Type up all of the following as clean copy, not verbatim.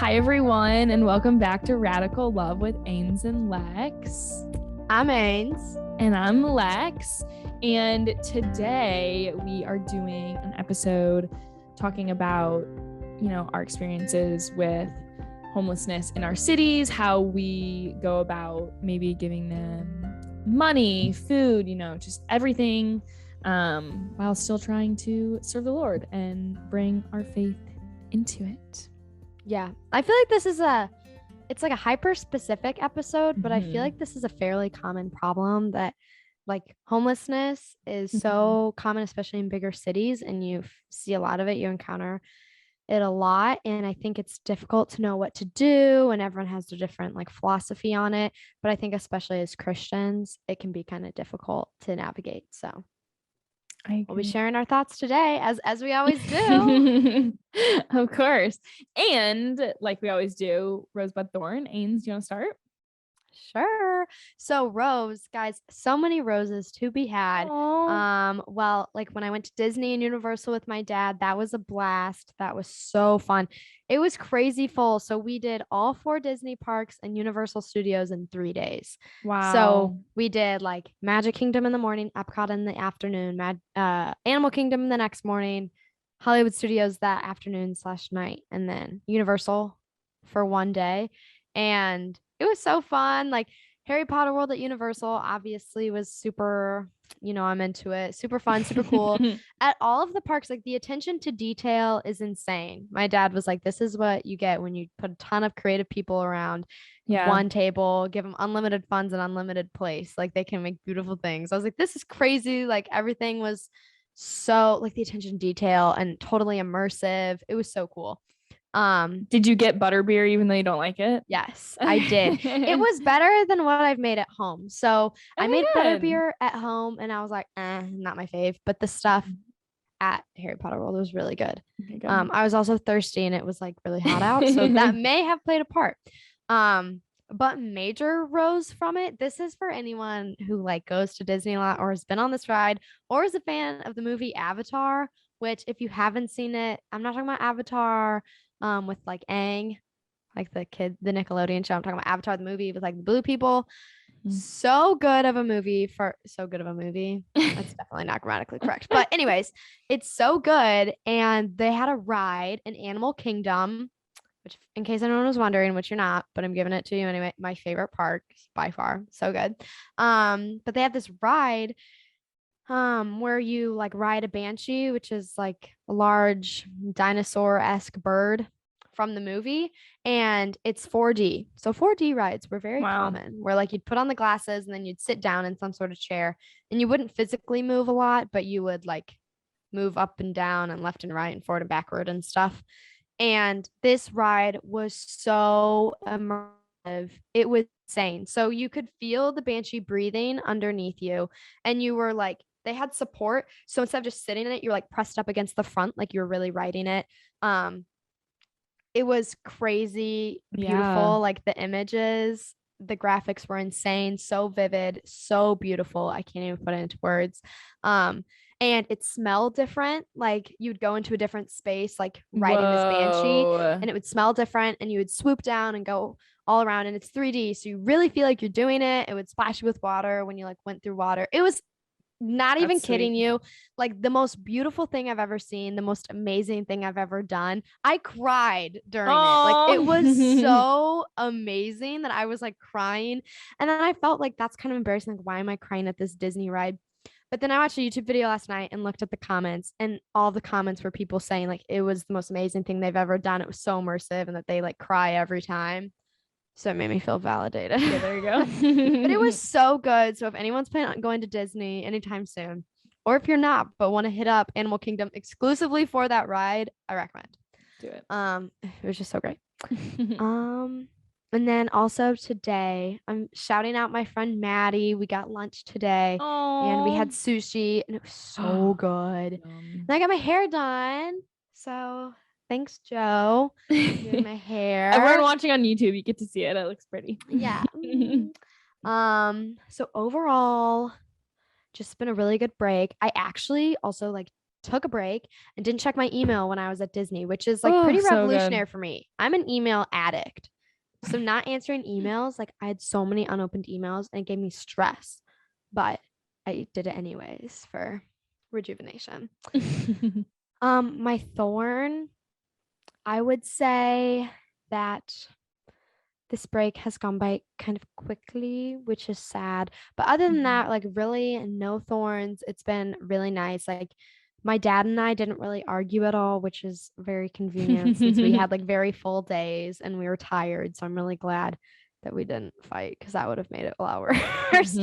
Hi, everyone, and welcome back to Radical Love with Ains and Lex. I'm Ains. And I'm Lex. And today we are doing an episode talking about, our experiences with homelessness in our cities, how we go about maybe giving them money, food, just everything, while still trying to serve the Lord and bring our faith into it. Yeah, I feel like it's like a hyper specific episode, but I feel like this is a fairly common problem that like homelessness is so common, especially in bigger cities, and you see a lot of it, you encounter it a lot. And I think it's difficult to know what to do, and everyone has a different like philosophy on it. But I think especially as Christians, it can be kind of difficult to navigate. So we'll be sharing our thoughts today, as we always do. Of course. And like we always do, Rosebud Thorn. Ains, do you want to start? Sure. So rose, guys, so many roses to be had. Aww. Well, like when I went to Disney and Universal with my dad, that was a blast. That was so fun. It was crazy full. So we did all 4 Disney parks and Universal Studios in 3 days. Wow. So we did like Magic Kingdom in the morning, Epcot in the afternoon, Animal Kingdom the next morning, Hollywood Studios that afternoon/night, and then Universal for 1 day. And it was so fun. Like Harry Potter World at Universal obviously was super, I'm into it. Super fun, super cool. At all of the parks, like the attention to detail is insane. My dad was like, this is what you get when you put a ton of creative people around one table, give them unlimited funds and unlimited place. Like they can make beautiful things. I was like, this is crazy. Like everything was so like the attention to detail and totally immersive. It was so cool. Did you get butterbeer even though you don't like it? Yes, I did. It was better than what I've made at home. So I made butterbeer at home and I was like, not my fave. But the stuff at Harry Potter World was really good. Okay, good. I was also thirsty and it was like really hot out. So that may have played a part. But major rose from it. This is for anyone who like goes to Disney a lot or has been on this ride or is a fan of the movie Avatar, which if you haven't seen it, I'm not talking about Avatar with like Aang, like the Nickelodeon show. I'm talking about Avatar the movie with like the blue people. So good of a movie. That's definitely not grammatically correct. But anyways, it's so good. And they had a ride in Animal Kingdom, which in case anyone was wondering, which you're not, but I'm giving it to you anyway. My favorite park by far. So good. But they have this ride where you like ride a banshee, which is like a large dinosaur-esque bird from the movie, and it's 4D. So 4D rides were very common, where like you'd put on the glasses and then you'd sit down in some sort of chair and you wouldn't physically move a lot, but you would like move up and down and left and right and forward and backward and stuff. And this ride was so immersive. It was insane. So you could feel the banshee breathing underneath you, and you were like, they had support. So instead of just sitting in it, you're like pressed up against the front, like you're really riding it. It was crazy beautiful. Yeah. Like the images, the graphics were insane, so vivid, so beautiful. I can't even put it into words. And it smelled different. Like you'd go into a different space, like riding this banshee, and it would smell different, and you would swoop down and go all around, and it's 3D. So you really feel like you're doing it. It would splash you with water when you like went through water. It was not even kidding you, like the most beautiful thing I've ever seen, the most amazing thing I've ever done. I cried during it. Like it was so amazing that I was like crying. And then I felt like that's kind of embarrassing. Like, why am I crying at this Disney ride? But then I watched a YouTube video last night and looked at the comments, and all the comments were people saying like it was the most amazing thing they've ever done. It was so immersive and that they like cry every time. So it made me feel validated. Yeah, there you go. But it was so good. So if anyone's planning on going to Disney anytime soon, or if you're not, but want to hit up Animal Kingdom exclusively for that ride, I recommend. Do it. It was just so great. And then also today, I'm shouting out my friend Maddie. We got lunch today. And we had sushi, and it was so good. And I got my hair done. So thanks, Joe. Doing my hair. Everyone watching on YouTube, you get to see it. It looks pretty. Yeah. So overall, just been a really good break. I actually also like took a break and didn't check my email when I was at Disney, which is like Oh, pretty so revolutionary good. for me. I'm an email addict. So not answering emails, like I had so many unopened emails and it gave me stress, but I did it anyways for rejuvenation. My thorn, I would say that this break has gone by kind of quickly, which is sad. But other than that, like really no thorns. It's been really nice. Like my dad and I didn't really argue at all, which is very convenient since we had like very full days and we were tired. So I'm really glad that we didn't fight because that would have made it a lot worse.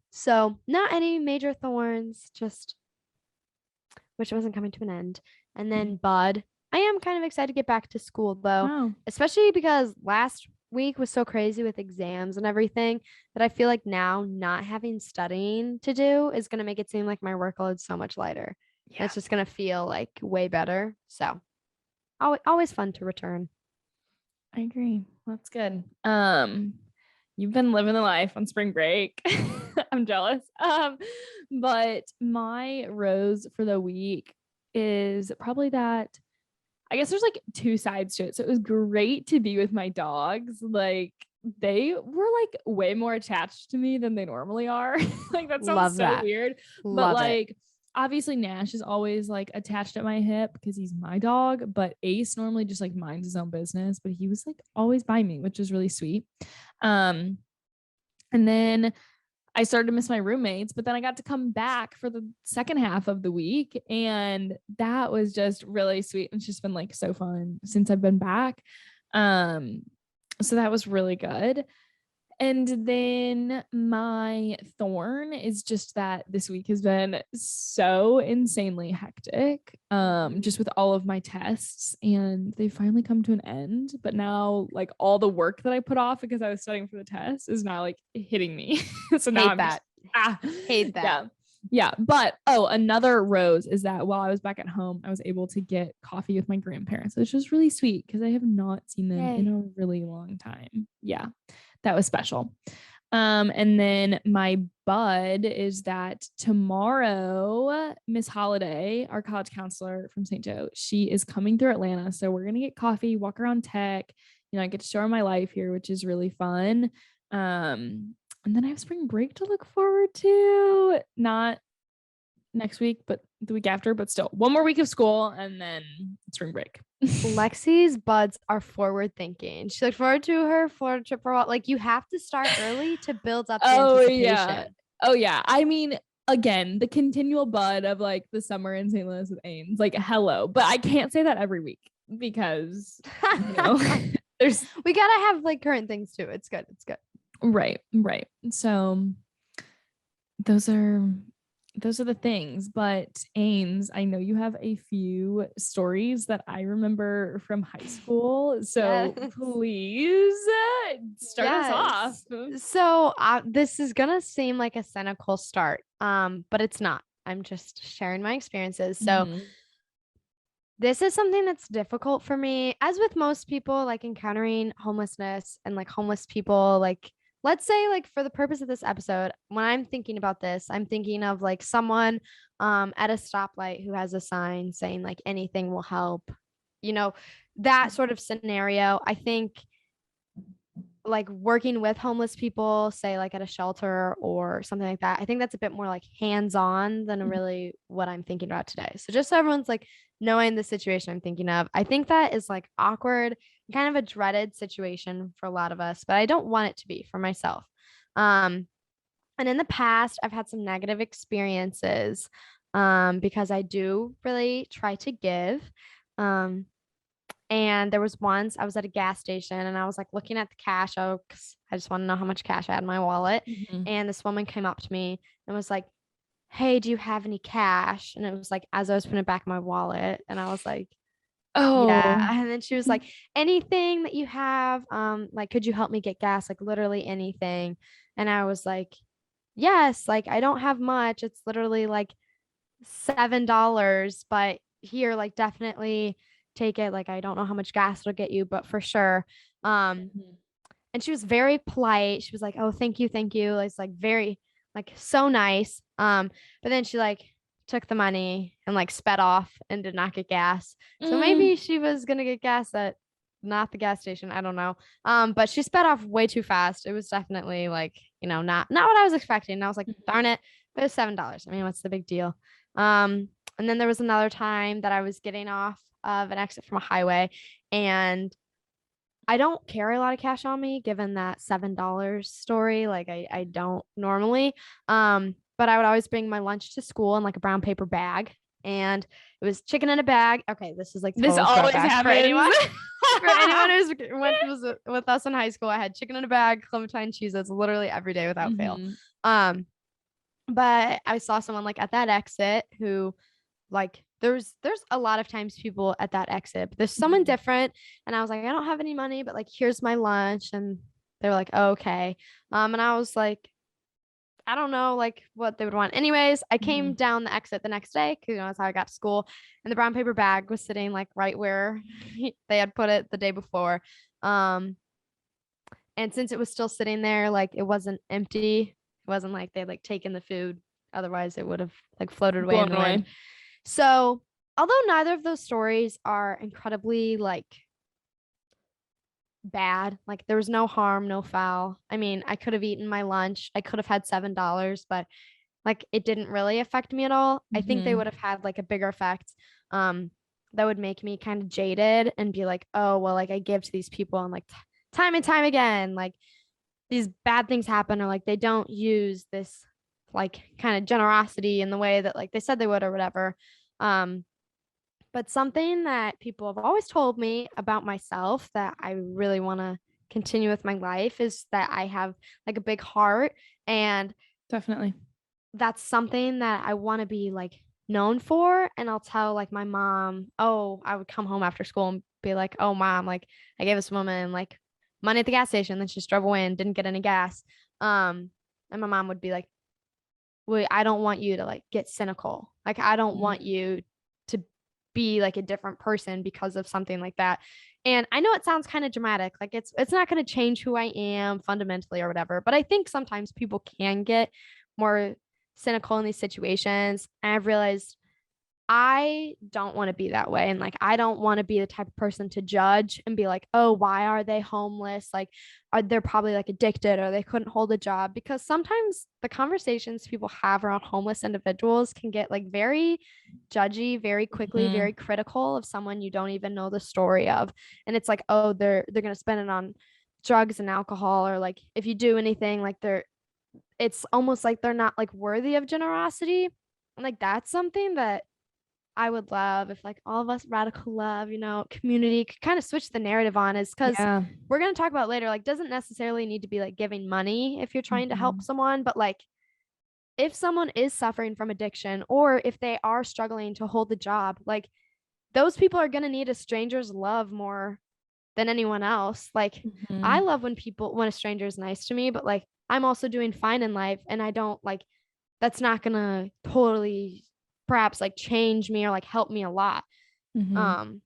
So not any major thorns, just which wasn't coming to an end. And then Bud, I am kind of excited to get back to school though, Wow. especially because last week was so crazy with exams and everything that I feel like now not having studying to do is going to make it seem like my workload's so much lighter. Yeah, It's just going to feel like way better. So always fun to return. I agree. That's good. You've been living the life on spring break. I'm jealous. But my rose for the week is probably that I guess there's like two sides to it. So it was great to be with my dogs. Like they were like way more attached to me than they normally are. Like that sounds Love so that. weird. But Love it. like obviously Nash is always like attached at my hip because he's my dog, but Ace normally just like minds his own business, but he was like always by me, which is really sweet. And then I started to miss my roommates, but then I got to come back for the second half of the week. And that was just really sweet. It's just been like so fun since I've been back. So that was really good. And then my thorn is just that this week has been so insanely hectic, just with all of my tests, and they finally come to an end. But now, like all the work that I put off because I was studying for the test is now like hitting me. So now Hate I'm that. Hate that. Yeah. Yeah. But another rose is that while I was back at home, I was able to get coffee with my grandparents, which was really sweet because I have not seen them in a really long time. Yeah. That was special. And then my bud is that tomorrow, Miss Holiday, our college counselor from St. Joe, she is coming through Atlanta. So we're gonna get coffee, walk around tech. I get to show her my life here, which is really fun. And then I have spring break to look forward to. Not next week, but the week after, but still one more week of school and then spring break. Lexi's buds are forward thinking. She looked forward to her Florida trip for a while. Like you have to start early to build up the anticipation. Oh yeah. I mean, again, the continual bud of like the summer in St. Louis with Ames, like hello. But I can't say that every week because there's we gotta have like current things too. It's good. It's good. Right. So those are the things. But Ames, I know you have a few stories that I remember from high school. So please start us off. So this is gonna seem like a cynical start, but it's not. I'm just sharing my experiences. So this is something that's difficult for me, as with most people, like encountering homelessness and like homeless people, like let's say like for the purpose of this episode, when I'm thinking about this, I'm thinking of like someone at a stoplight who has a sign saying like anything will help, that sort of scenario. I think like working with homeless people, say like at a shelter or something like that, I think that's a bit more like hands-on than really what I'm thinking about today. So just so everyone's like knowing the situation I'm thinking of, I think that is like awkward, kind of a dreaded situation for a lot of us, but I don't want it to be for myself. And in the past, I've had some negative experiences because I do really try to give. And there was once I was at a gas station and I was like looking at the cash. Oh, 'cause I just want to know how much cash I had in my wallet. And this woman came up to me and was like, "Hey, do you have any cash?" And it was like as I was putting it back in my wallet, and I was like, "Yeah." And then she was like, "Anything that you have, like, could you help me get gas? Like, literally anything." And I was like, "Yes, like I don't have much. It's literally like $7, but here, like, definitely take it. Like, I don't know how much gas it'll get you, but for sure." And she was very polite. She was like, "Oh, thank you, thank you." It's like very, like so nice. But then she like took the money and like sped off and did not get gas. So Mm. maybe she was gonna get gas at not the gas station. I don't know. But she sped off way too fast. It was definitely like, not what I was expecting. And I was like, darn it, but it was $7. I mean, what's the big deal? And then there was another time that I was getting off of an exit from a highway, and I don't carry a lot of cash on me given that $7 story. Like I don't normally. But I would always bring my lunch to school in like a brown paper bag. And it was chicken in a bag. Okay, this is like This total always throwback happens. for anyone. For anyone was with us in high school, I had chicken in a bag, Clementine cheeses literally every day without fail. But I saw someone like at that exit who like there's a lot of times people at that exit, but there's someone different. And I was like, I don't have any money, but like, here's my lunch. And they were like, oh, okay. And I was like, I don't know, like what they would want. Anyways, I came down the exit the next day because that's how I got to school. And the brown paper bag was sitting like right where they had put it the day before. And since it was still sitting there, like it wasn't empty. It wasn't like they'd like taken the food. Otherwise, it would have like floated away in the wind. So, although neither of those stories are incredibly like bad, like there was no harm, no foul. I mean, I could have eaten my lunch. I could have had $7, but like it didn't really affect me at all. I think they would have had like a bigger effect that would make me kind of jaded and be like, oh, well, like I give to these people and like time and time again, like these bad things happen, or like they don't use this like kind of generosity in the way that like they said they would or whatever. But something that people have always told me about myself that I really want to continue with my life is that I have like a big heart, and definitely that's something that I want to be like known for. And I'll tell like my mom, oh, I would come home after school and be like, oh, mom, like I gave this woman like money at the gas station, then she just drove away and didn't get any gas. And my mom would be like, wait, I don't want you to like get cynical. Like I don't want you to be like a different person because of something like that. And I know it sounds kind of dramatic, like it's not going to change who I am fundamentally or whatever, but I think sometimes people can get more cynical in these situations. And I've realized I don't want to be that way. And like, I don't want to be the type of person to judge and be like, oh, why are they homeless? Like, are they probably like addicted or they couldn't hold a job? Because sometimes the conversations people have around homeless individuals can get like very judgy, very quickly, very critical of someone you don't even know the story of. And it's like, oh, they're going to spend it on drugs and alcohol, or like if you do anything, like it's almost like they're not like worthy of generosity. And like, that's something that I would love if like all of us radical love, community could kind of switch the narrative on, is because we're going to talk about later, like doesn't necessarily need to be like giving money if you're trying to help someone, but like if someone is suffering from addiction or if they are struggling to hold the job, like those people are going to need a stranger's love more than anyone else. Like I love when a stranger is nice to me, but like I'm also doing fine in life, and I don't like that's not going to totally perhaps like change me or like help me a lot. It'll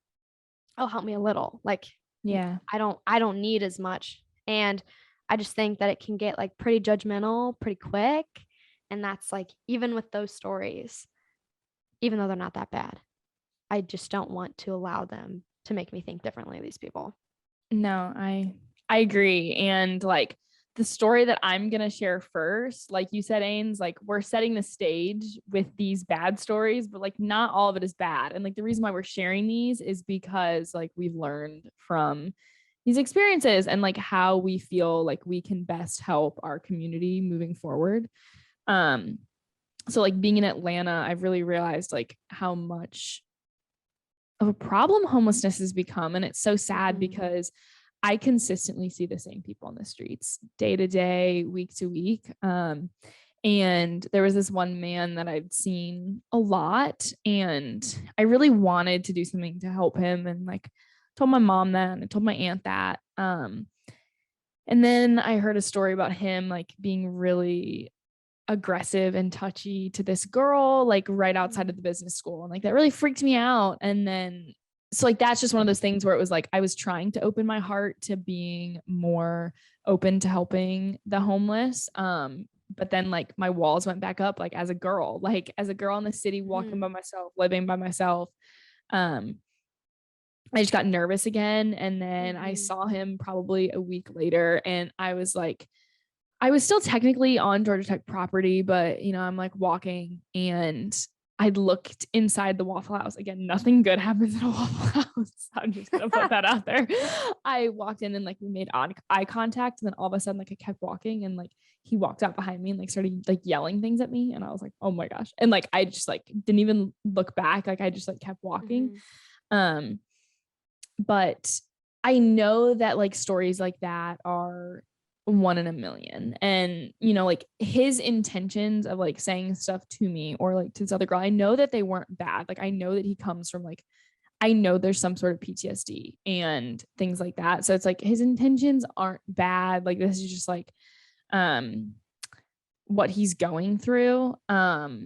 help me a little. Like, I don't need as much. And I just think that it can get like pretty judgmental pretty quick. And that's like, even with those stories, even though they're not that bad, I just don't want to allow them to make me think differently of these people. No, I agree. And like the story that I'm going to share first, like you said, Ains, like we're setting the stage with these bad stories, but like not all of it is bad. And like the reason why we're sharing these is because like we've learned from these experiences and like how we feel like we can best help our community moving forward. So like being in Atlanta, I've really realized like how much of a problem homelessness has become. And it's so sad because I consistently see the same people on the streets day to day, week to week. And there was this one man that I've seen a lot, and I really wanted to do something to help him, and like told my mom that, and I told my aunt that. And then I heard a story about him like being really aggressive and touchy to this girl like right outside of the business school, and like that really freaked me out. And then so like that's just one of those things where it was like I was trying to open my heart to being more open to helping the homeless, But then like my walls went back up, like as a girl in the city, walking by myself, living by myself. I just got nervous again. And then I saw him probably a week later, and I was still technically on Georgia Tech property, but I'm like walking, and I looked inside the Waffle House. Again, nothing good happens in a Waffle House. I'm just gonna put that out there. I walked in and like we made eye contact, and then all of a sudden like I kept walking, and like he walked out behind me and like started like yelling things at me, and I was like, oh my gosh. And like I just like didn't even look back. Like I just like kept walking. But I know that like stories like that are one in a million. And, like his intentions of like saying stuff to me or like to this other girl, I know that they weren't bad. Like I know that he comes from like, I know there's some sort of PTSD and things like that. So it's like his intentions aren't bad. Like this is just like what he's going through. But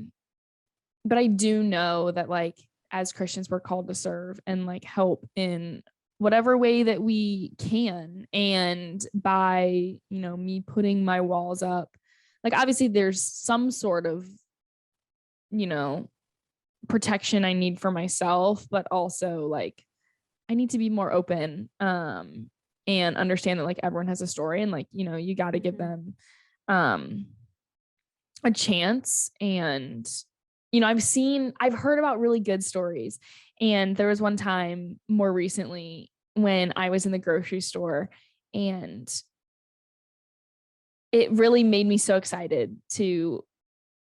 I do know that like as Christians, we're called to serve and like help in whatever way that we can. And by, me putting my walls up, like obviously there's some sort of, protection I need for myself, but also like I need to be more open and understand that like everyone has a story, and like, you got to give them a chance. And I've heard about really good stories. And there was one time more recently when I was in the grocery store, and it really made me so excited to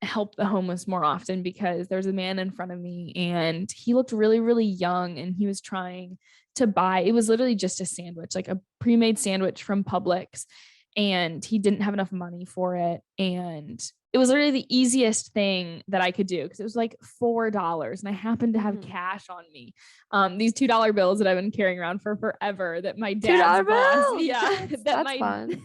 help the homeless more often, because there's a man in front of me and he looked really, really young, and he was trying to buy, it was literally just a sandwich, like a pre-made sandwich from Publix, and he didn't have enough money for it. And it was literally the easiest thing that I could do because it was like $4, and I happened to have cash on me. These $2 bills that I've been carrying around for forever that my dad's boss, that's fun.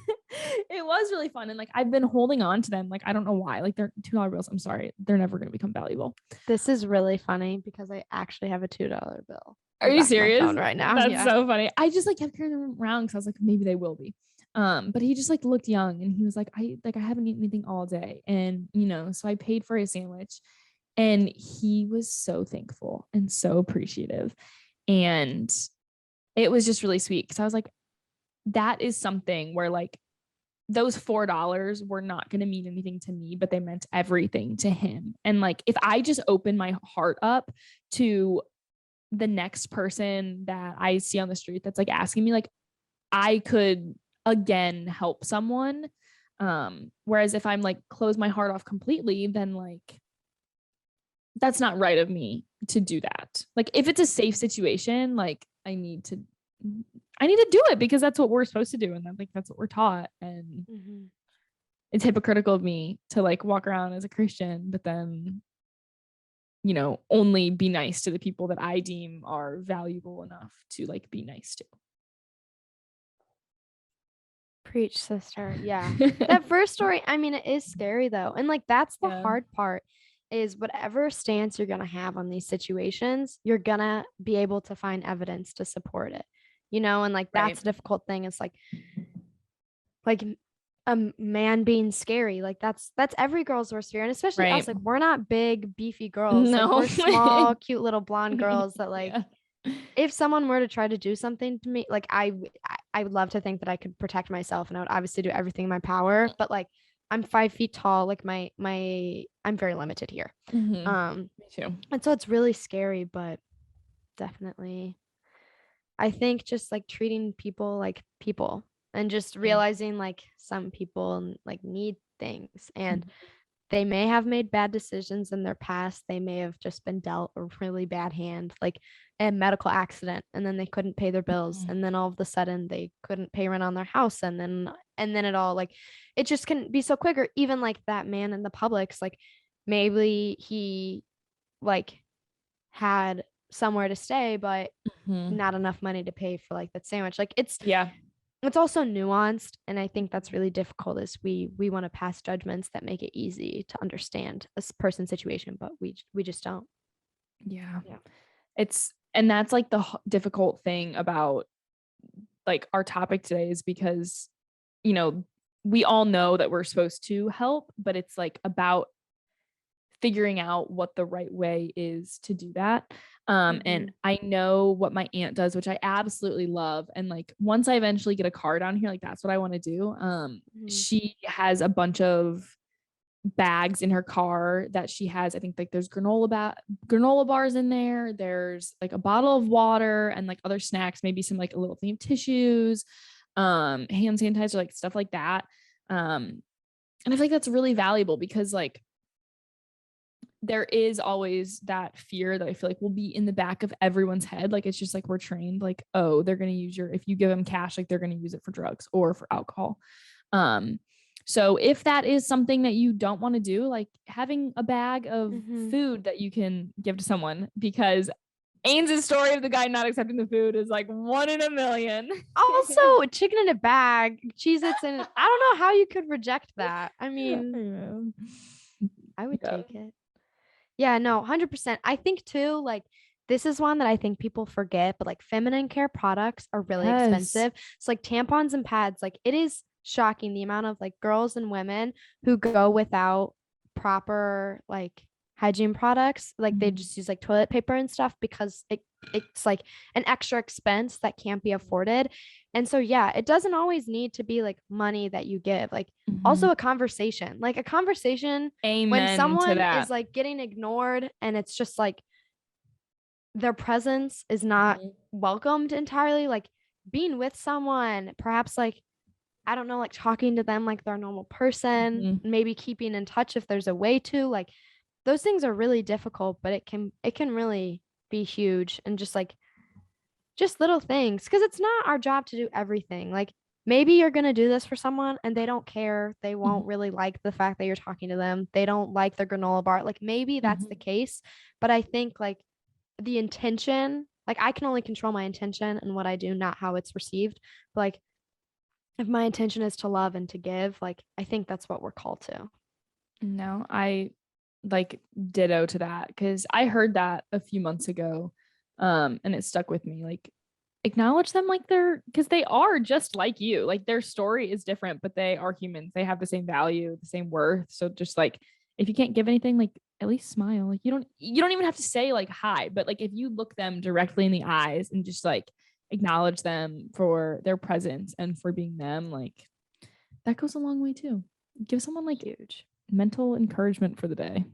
It was really fun, and like I've been holding on to them. Like I don't know why. Like they're $2 bills. I'm sorry, they're never going to become valuable. This is really funny because I actually have a $2 bill. Are you serious? Right now, that's so funny. I just like kept carrying them around because I was like, maybe they will be. But he just like looked young, and he was like, I haven't eaten anything all day. And, so I paid for his sandwich, and he was so thankful and so appreciative. And it was just really sweet because I was like, that is something where like those $4 were not going to mean anything to me, but they meant everything to him. And like, if I just open my heart up to the next person that I see on the street that's like asking me, like I could again help someone. Whereas if I'm like close my heart off completely, then like that's not right of me to do that. Like if it's a safe situation, like I need to do it because that's what we're supposed to do, and like that's what we're taught. And it's hypocritical of me to like walk around as a Christian, but then only be nice to the people that I deem are valuable enough to like be nice to. Preach, sister. Yeah. That first story, I mean, it is scary though. And like that's the hard part, is whatever stance you're going to have on these situations, you're going to be able to find evidence to support it. And like that's the difficult thing. It's like a man being scary. Like that's every girl's worst fear. And especially us, like we're not big, beefy girls. No. Like we're small, cute little blonde girls that like if someone were to try to do something to me, like I would love to think that I could protect myself, and I would obviously do everything in my power, but like I'm 5 feet tall. Like I'm very limited here. Me too. And so it's really scary, but definitely I think just like treating people like people, and just realizing like some people like need things, and they may have made bad decisions in their past. They may have just been dealt a really bad hand, like a medical accident, and then they couldn't pay their bills. And then all of a sudden they couldn't pay rent on their house. And then it all like, it just can be so quick. Or even like that man in the Publix, like maybe he like had somewhere to stay, but not enough money to pay for like that sandwich. Like it's also nuanced, and I think that's really difficult, is we want to pass judgments that make it easy to understand a person's situation, but we just don't. And that's like the difficult thing about like our topic today, is because we all know that we're supposed to help, but it's like about figuring out what the right way is to do that. And I know what my aunt does, which I absolutely love. And like once I eventually get a car down here, like that's what I want to do. She has a bunch of bags in her car that she has. I think like there's granola bars in there. There's like a bottle of water and like other snacks, maybe some like a little thing of tissues, hand sanitizer, like stuff like that. And I feel like that's really valuable because like there is always that fear that I feel like will be in the back of everyone's head. Like, it's just like we're trained, like, oh, they're going to use if you give them cash, like they're going to use it for drugs or for alcohol. So if that is something that you don't want to do, like having a bag of food that you can give to someone, because Ains's story of the guy not accepting the food is like 1 in a million. Also, chicken in a bag, Cheez-Its, and I don't know how you could reject that. I mean, I would take it. Yeah, no, 100%. I think too, like this is one that I think people forget, but like feminine care products are really expensive. So like tampons and pads, like it is shocking the amount of like girls and women who go without proper like hygiene products. Like they just use like toilet paper and stuff because it's like an extra expense that can't be afforded. And so yeah, it doesn't always need to be like money that you give. Like also a conversation. Like a conversation Amen when someone to that. is like getting ignored and it's just like their presence is not welcomed entirely, like being with someone, perhaps like I don't know, like talking to them like they're a normal person, maybe keeping in touch if there's a way to, like those things are really difficult, but it can really be huge. And just little things, because it's not our job to do everything. Like maybe you're going to do this for someone and they don't care, they won't really like the fact that you're talking to them, they don't like their granola bar, like maybe that's the case. But I think like the intention, like I can only control my intention and what I do, not how it's received. But like if my intention is to love and to give, like I think that's what we're called to. No, I like ditto to that, because I heard that a few months ago, and it stuck with me. Like, acknowledge them like because they are just like you. Like, their story is different, but they are humans. They have the same value, the same worth. So just like if you can't give anything, like at least smile. Like you don't even have to say like hi, but like if you look them directly in the eyes and just like acknowledge them for their presence and for being them, like that goes a long way too. Give someone like Huge mental encouragement for the day.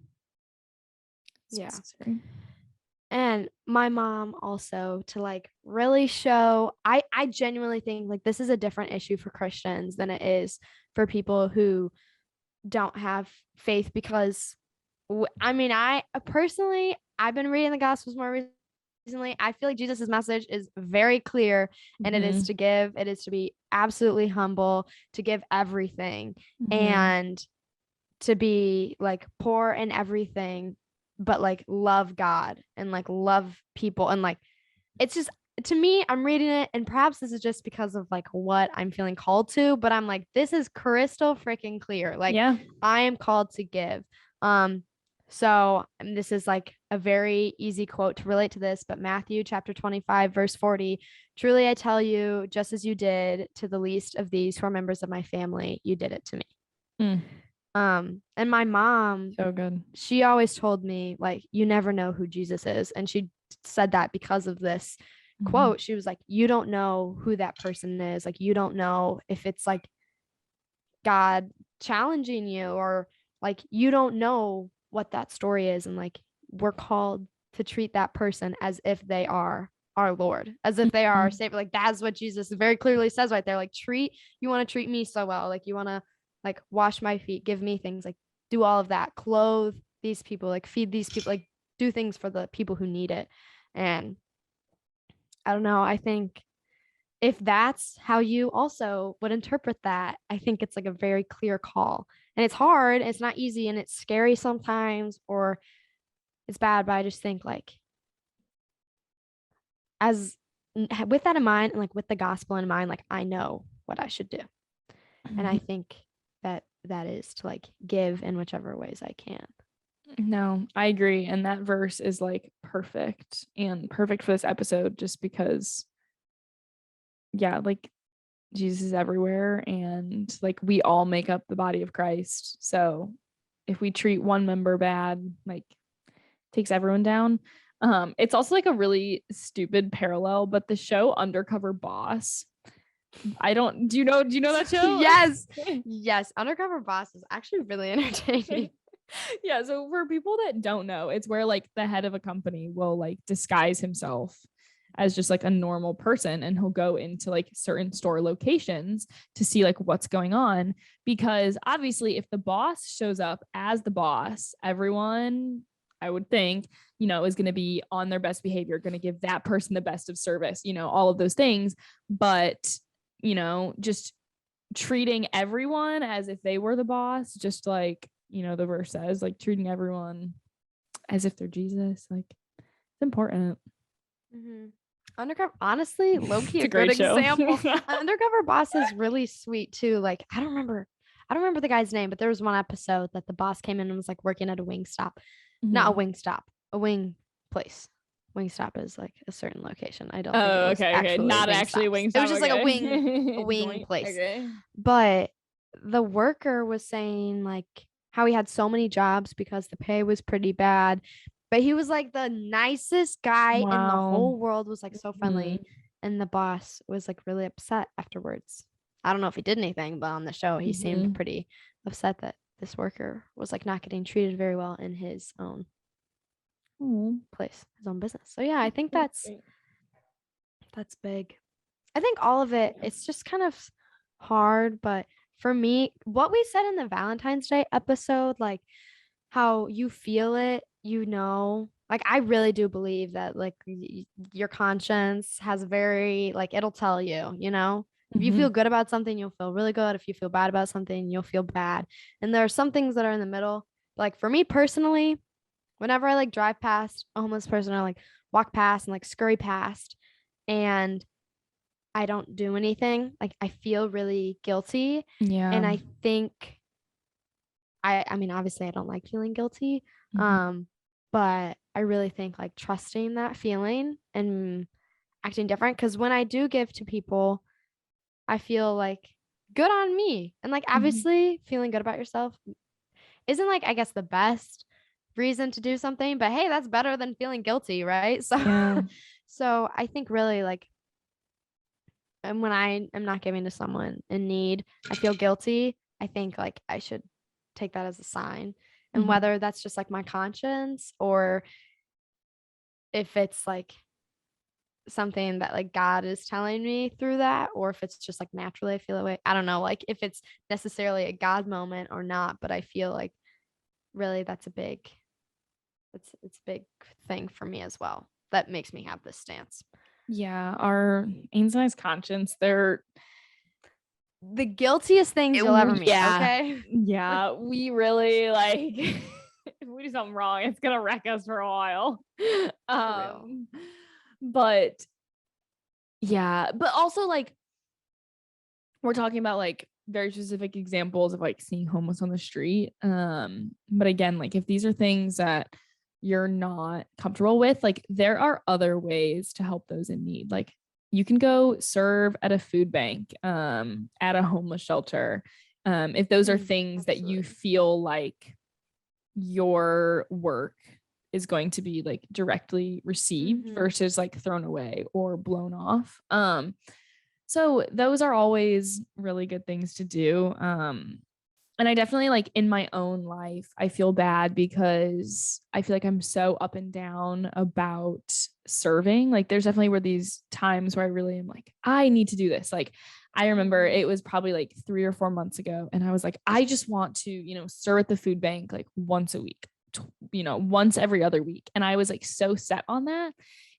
It's necessary. And my mom also, to like really show, I genuinely think like this is a different issue for Christians than it is for people who don't have faith, because I mean, I personally, I've been reading the Gospels more recently. I feel like Jesus's message is very clear, and it is to give, it is to be absolutely humble, to give everything, and to be like poor in everything, but like love God and like love people. And like, it's just, to me, I'm reading it, and perhaps this is just because of like what I'm feeling called to, but I'm like, this is crystal freaking clear. Like, I am called to give. So this is like a very easy quote to relate to this, but Matthew chapter 25, verse 40, truly I tell you, just as you did to the least of these who are members of my family, you did it to me. And my mom, so good, she always told me like, you never know who Jesus is. And she said that because of this quote. She was like, you don't know who that person is. Like, you don't know if it's like God challenging you, or like, you don't know what that story is. And like, we're called to treat that person as if they are our Lord, as if they are our Savior. Like, that's what Jesus very clearly says right there. Like, you want to treat me so well. Like, you want to like wash my feet, give me things, like do all of that, clothe these people, like feed these people, like do things for the people who need it. And I don't know, I think if that's how you also would interpret that, I think it's like a very clear call. And it's hard, it's not easy, and it's scary sometimes, or it's bad, but I just think like, as with that in mind, and like with the gospel in mind, like I know what I should do. And I think that is to like give in whichever ways I can. No, I agree. And that verse is like perfect, and perfect for this episode, just because, yeah, like Jesus is everywhere, and like we all make up the body of Christ. So if we treat one member bad, like takes everyone down. It's also like a really stupid parallel, but the show Undercover Boss. Do you know that show? Yes. Yes. Undercover Boss is actually really entertaining. Yeah, so for people that don't know, it's where like the head of a company will like disguise himself as just like a normal person, and he'll go into like certain store locations to see like what's going on, because obviously if the boss shows up as the boss, everyone, I would think, is going to be on their best behavior, going to give that person the best of service, all of those things. But just treating everyone as if they were the boss, just like the verse says, like treating everyone as if they're Jesus, like it's important. Mm-hmm. Undercover, honestly, low-key a great good show. example. Undercover Boss is really sweet too. Like I don't remember the guy's name, but there was one episode that the boss came in and was like working at a wing stop. Not a wing stop, a wing place. Wing stop is like a certain location. I don't think it was Okay. Not actually Wingstops. Wingstop. It was just like a Okay. wing place. Okay. But the worker was saying like how he had so many jobs because the pay was pretty bad. But he was like the nicest guy in the Wow. whole world, was like so friendly. And the boss was like really upset afterwards. I don't know if he did anything, but on the show, he seemed pretty upset that this worker was like not getting treated very well in his own place, his own business. So yeah, I think that's big. I think all of it, it's just kind of hard, but for me, what we said in the Valentine's Day episode, like how you feel it, like I really do believe that like your conscience has very, like it'll tell you, if you feel good about something, you'll feel really good. If you feel bad about something, you'll feel bad. And there are some things that are in the middle. Like for me personally, whenever I like drive past a homeless person, or like walk past and like scurry past and I don't do anything, like I feel really guilty. Yeah. And I think I mean, obviously I don't like feeling guilty. But I really think like trusting that feeling and acting different. Because when I do give to people, I feel like good on me. And like obviously feeling good about yourself isn't like, I guess, the best reason to do something, but hey, that's better than feeling guilty, right? So Yeah. so I think really like, and when I am not giving to someone in need, I feel guilty. I think like I should take that as a sign. And whether that's just like my conscience, or if it's like something that like God is telling me through that, or if it's just like naturally I feel that way. I don't know, like if it's necessarily a God moment or not, but I feel like really that's a big, it's a big thing for me as well. That makes me have this stance. Yeah, our anxious conscience, they're the guiltiest things you'll ever meet. Okay. Yeah, we really like if we do something wrong, it's gonna wreck us for a while. But yeah, but also like we're talking about like very specific examples of like seeing homeless on the street. But again, like if these are things that you're not comfortable with, like there are other ways to help those in need. Like you can go serve at a food bank, at a homeless shelter. If those are things that you feel like your work is going to be like directly received versus like thrown away or blown off. So those are always really good things to do. And I definitely like in my own life, I feel bad because I feel like I'm so up and down about serving. Like there's definitely were these times where I really am like, I need to do this. Like I remember it was probably like 3 or 4 months ago. And I was like, I just want to, serve at the food bank like once a week, once every other week. And I was like so set on that.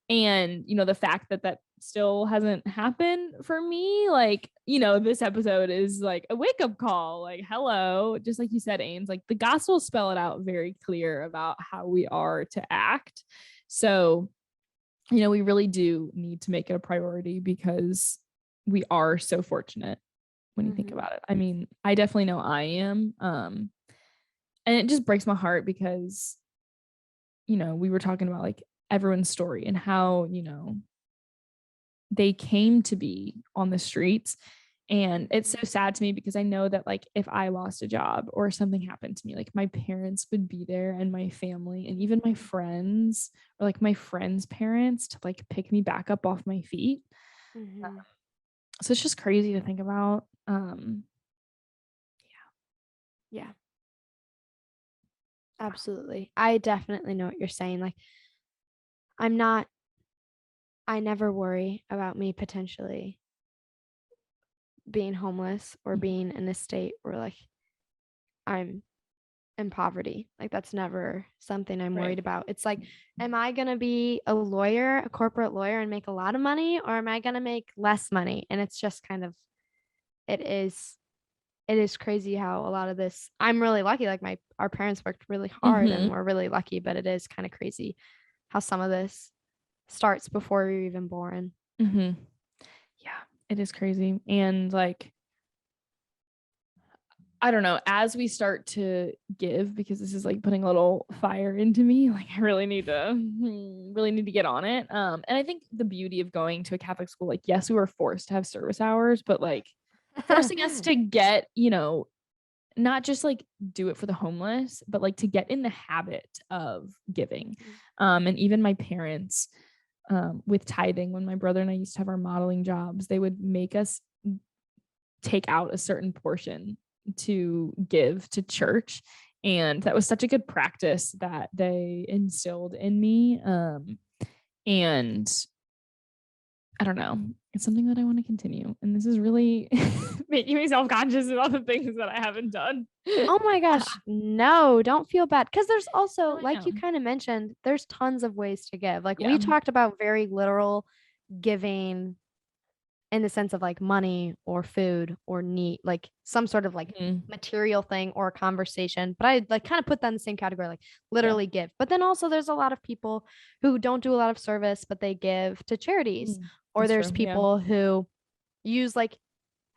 And, the fact that that still hasn't happened for me, like, this episode is like a wake up call. Like, hello, just like you said, Ains, like the gospel spell it out very clear about how we are to act. So, we really do need to make it a priority because we are so fortunate when you think about it. I mean, I definitely know I am. And it just breaks my heart because, we were talking about like everyone's story and how, they came to be on the streets. And it's so sad to me because I know that like if I lost a job or something happened to me, like my parents would be there and my family and even my friends or like my friends' parents to like pick me back up off my feet. Mm-hmm. So it's just crazy to think about. Yeah, absolutely. I definitely know what you're saying. Like, I never worry about me potentially being homeless or being in a state where like I'm in poverty. Like, that's never something I'm worried Right. about. It's like, am I going to be a lawyer, a corporate lawyer, and make a lot of money, or am I going to make less money? And it's just kind of, it is crazy how a lot of this, I'm really lucky. Like our parents worked really hard and we're really lucky, but it is kind of crazy how some of this starts before you're even born. Yeah, it is crazy. And like, I don't know, as we start to give, because this is like putting a little fire into me, like I really need to get on it. And I think the beauty of going to a Catholic school, like, yes, we were forced to have service hours, but like forcing us to get, not just like do it for the homeless, but like to get in the habit of giving. And even my parents, with tithing, when my brother and I used to have our modeling jobs, they would make us take out a certain portion to give to church. And that was such a good practice that they instilled in me. And I don't know, it's something that I want to continue. And this is really making me self-conscious about the things that I haven't done. Oh my gosh, no, don't feel bad. Because there's also, I like you know. kind of mentioned, there's tons of ways to give. Like Yeah. we talked about very literal giving in the sense of like money or food or need, like some sort of like material thing or conversation. But I like kind of put that in the same category, like literally give. But then also there's a lot of people who don't do a lot of service, but they give to charities. Or That's there's true. Yeah. people who use like,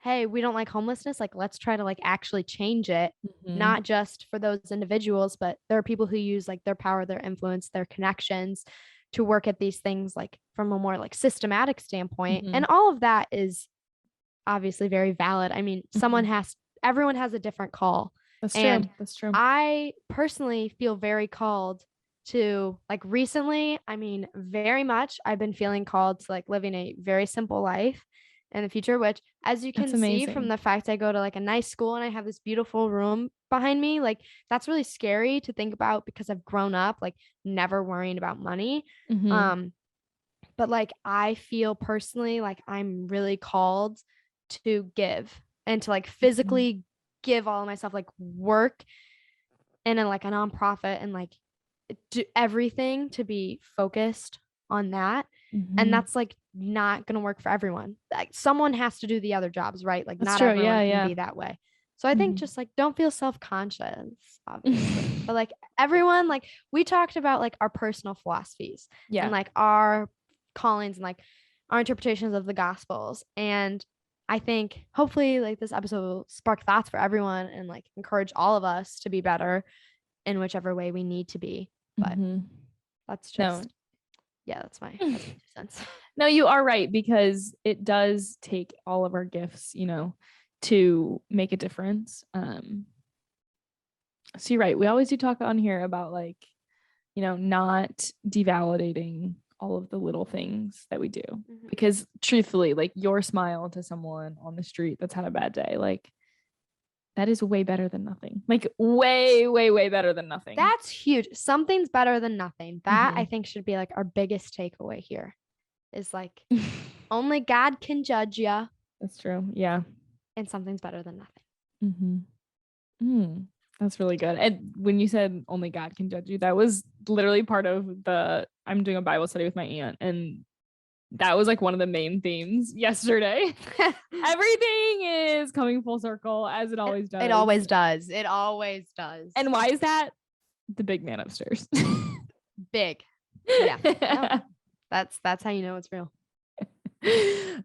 hey, we don't like homelessness. Like, let's try to like actually change it, not just for those individuals, but there are people who use like their power, their influence, their connections to work at these things like from a more like systematic standpoint. And all of that is obviously very valid. I mean, everyone has a different call. That's and true. That's true. I personally feel very called to like recently, I mean, very much I've been feeling called to like living a very simple life in the future, which as you can see from the fact I go to like a nice school and I have this beautiful room behind me, like that's really scary to think about because I've grown up like never worrying about money. But like I feel personally like I'm really called to give and to like physically give all of myself, like work in like a nonprofit and like do everything to be focused on that. And that's like not gonna work for everyone. Like someone has to do the other jobs, right? Like That's not true. everyone Yeah. can be that way. So I think just like don't feel self-conscious, obviously. But like everyone, like we talked about like our personal philosophies and like our callings and like our interpretations of the gospels. And I think hopefully like this episode will spark thoughts for everyone and like encourage all of us to be better in whichever way we need to be. But that's just that's my 2 cents. No, you are right, because it does take all of our gifts, to make a difference. So you're right. We always do talk on here about like, not devalidating all of the little things that we do. Because truthfully, like your smile to someone on the street that's had a bad day, like that is way better than nothing. Like way, way, way better than nothing. That's huge. Something's better than nothing. That I think should be like our biggest takeaway here is like only God can judge you. That's true. Yeah. And something's better than nothing. That's really good. And when you said only God can judge you, that was literally part of I'm doing a Bible study with my aunt, and that was like one of the main themes yesterday. Everything is coming full circle, as it always does. It always does. It always does. And why is that? The big man upstairs. Big. Yeah. No, that's how you know it's real.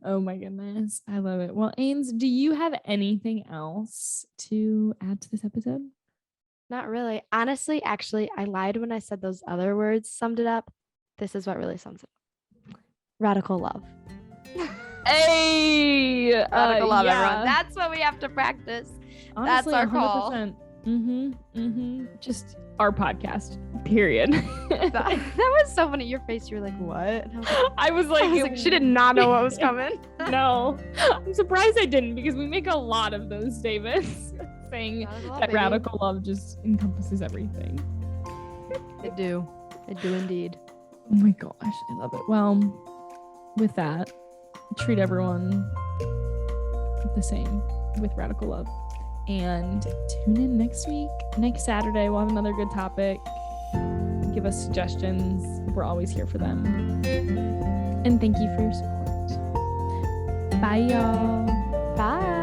Oh my goodness. I love it. Well, Ains, do you have anything else to add to this episode? Not really. Honestly, actually, I lied when I said those other words summed it up. This is what really sums it up. Radical love. Hey, Radical love, everyone. That's what we have to practice. Honestly, that's our 100%. Call. Just our podcast, period. that was so funny. Your face, you were like, what? I was like, she did not know what was coming. No, I'm surprised I didn't, because we make a lot of those statements saying that radical love just encompasses everything. I do indeed. Oh my gosh, I love it. Well, with that, treat everyone the same with radical love. And tune in next week. Next Saturday, we'll have another good topic. Give us suggestions. We're always here for them. And thank you for your support. Bye, y'all. Bye.